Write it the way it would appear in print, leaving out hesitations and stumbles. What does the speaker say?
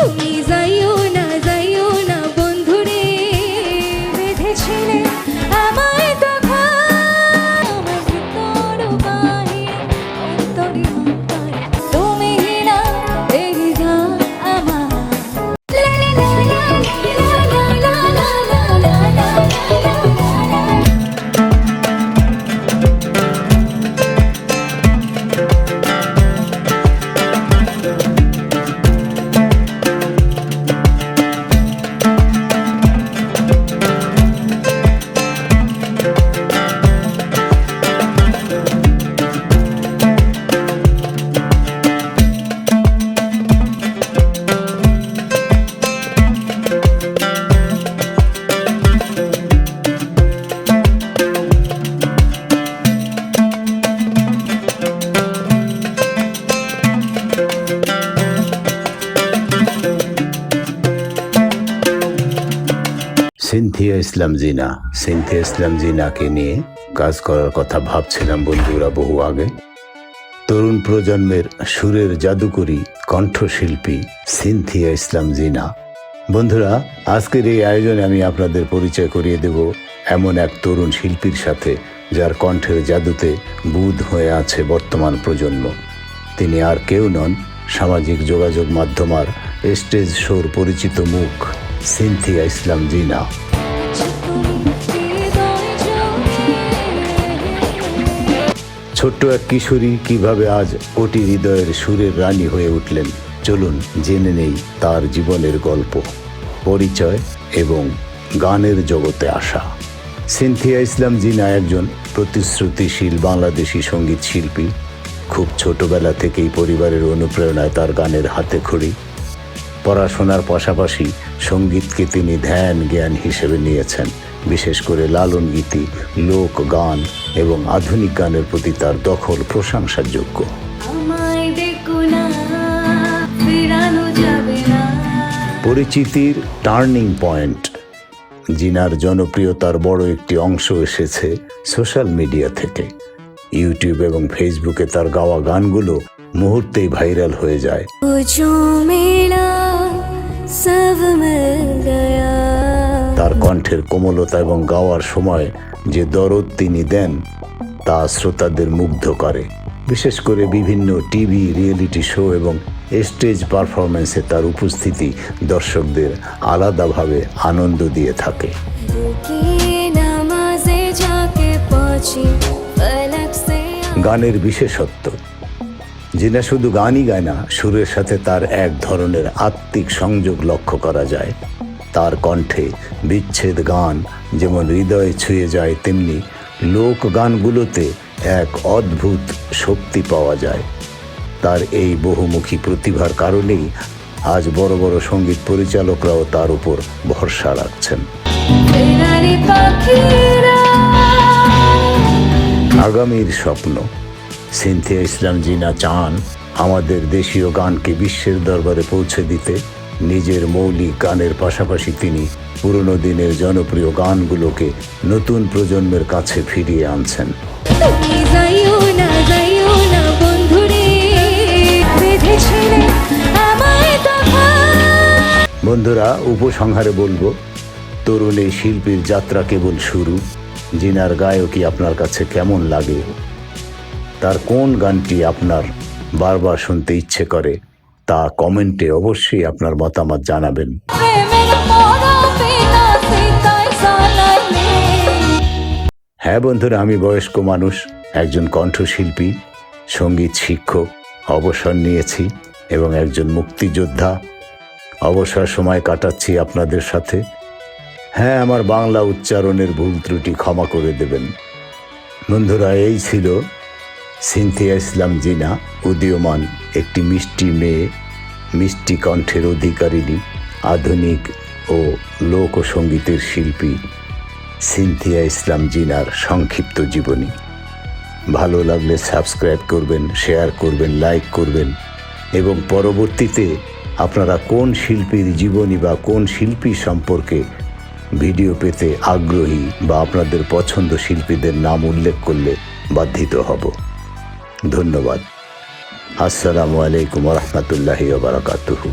তুমি যাইও না বন্ধুরে, বেঁধেছিলে আমায় তখন আমার ভিতর বাহির অন্তরে অন্তরে, তুমি না এই গান আমার। লা লা লা লা লা লা লা লা লা লা। সিনথিয়া ইসলাম জিনাকে নিয়ে কাজ করার কথা ভাবছিলাম বন্ধুরা বহু আগে। তরুণ প্রজন্মের সুরের জাদুকরী কণ্ঠশিল্পী সিনথিয়া ইসলাম জিনা। বন্ধুরা, আজকের এই আয়োজনে আমি আপনাদের পরিচয় করিয়ে দেব এমন এক তরুণ শিল্পীর সাথে যার কণ্ঠের জাদুতে বুঁদ হয়ে আছে বর্তমান প্রজন্ম। তিনি আর কেউ নন, সামাজিক যোগাযোগ মাধ্যমার স্টেজ শোর পরিচিত মুখ সিনথিয়া ইসলাম জিনা। ছোট্ট এক কিশোরী কিভাবে আজ কোটি হৃদয়ের সুরের রানী হয়ে উঠলেন, চলুন জেনে নেই তার জীবনের গল্প, পরিচয় এবং গানের জগতে আসা। সিনথিয়া ইসলাম জিনা একজন প্রতিশ্রুতিশীল বাংলাদেশি সঙ্গীত শিল্পী। খুব ছোটবেলা থেকেই পরিবারের অনুপ্রেরণায় তার গানের হাতে খড়ি। পড়াশোনার পাশাপাশি সঙ্গীতকে তিনি ধ্যান জ্ঞান হিসেবে নিয়েছেন। বিশেষ করে লালন গীতি, লোক গান এবং আধুনিক গানের প্রতি তার দখল প্রশংসার যোগ্য। পরিচিতির টার্নিং পয়েন্ট। জিনার জনপ্রিয়তার বড় একটি অংশ এসেছে সোশ্যাল মিডিয়া থেকে। ইউটিউব এবং ফেসবুকে তার গাওয়া গানগুলো মুহূর্তেই ভাইরাল হয়ে যায়। তার কণ্ঠের কোমলতা এবং গাওয়ার সময় যে দরদ তিনি দেন তা শ্রোতাদের মুগ্ধ করে। বিশেষ করে বিভিন্ন টিভি রিয়েলিটি শো এবং স্টেজ পারফরমেন্সে তার উপস্থিতি দর্শকদের আলাদাভাবে আনন্দ দিয়ে থাকে। গানের বিশেষত্ব। জিনা শুধু গানই গায় না, সুরের সাথে তার এক ধরনের আত্মিক সংযোগ লক্ষ্য করা যায়। তার কণ্ঠে বিচ্ছেদ গান যেমন হৃদয়ে ছুঁয়ে যায়, তেমনি লোক গানগুলোতে এক অদ্ভুত শক্তি পাওয়া যায়। তার এই বহুমুখী প্রতিভার কারণেই আজ বড় বড় সঙ্গীত পরিচালকরাও তার উপর ভরসা রাখছেন। আগামীর স্বপ্ন। সিনথিয়া ইসলাম জিনা চান আমাদের দেশীয় গানকে বিশ্বের দরবারে পৌঁছে দিতে। নিজের মৌলিক গানের পাশাপাশি তিনি পুরনো দিনের জনপ্রিয় গানগুলোকে নতুন প্রজন্মের কাছে ফিরিয়ে আনছেন। বন্ধুরা, উপসংহারে বলবো, তরুণ এই শিল্পীর যাত্রা কেবল শুরু। জিনার গায়কী আপনার কাছে কেমন লাগে? তার কোন গানটি আপনার বারবার শুনতে ইচ্ছে করে তা কমেন্টে অবশ্যই আপনার মতামত জানাবেন। হ্যাঁ বন্ধুরা, আমি বয়স্ক মানুষ, একজন কণ্ঠশিল্পী, সঙ্গীত শিক্ষক, অবসর নিয়েছি এবং একজন মুক্তিযোদ্ধা। অবসর সময় কাটাচ্ছি আপনাদের সাথে। হ্যাঁ, আমার বাংলা উচ্চারণের ভুল ত্রুটি ক্ষমা করে দেবেন। বন্ধুরা, এই ছিল সিনথিয়া ইসলাম জিনা, উদীয়মান একটি মিষ্টি মেয়ে, মিষ্টি কণ্ঠের অধিকারিণী, আধুনিক ও লোকসঙ্গীতের শিল্পী সিনথিয়া ইসলাম জিনার সংক্ষিপ্ত জীবনী। ভালো লাগলে সাবস্ক্রাইব করবেন, শেয়ার করবেন, লাইক করবেন এবং পরবর্তীতে আপনারা কোন শিল্পীর জীবনী বা কোন শিল্পী সম্পর্কে ভিডিও পেতে আগ্রহী বা আপনাদের পছন্দ শিল্পীদের নাম উল্লেখ করলে বাধিত হব। ধন্যবাদ। আসসালামু আলাইকুম ওয়া রাহমাতুল্লাহি ওয়া বারাকাতুহু।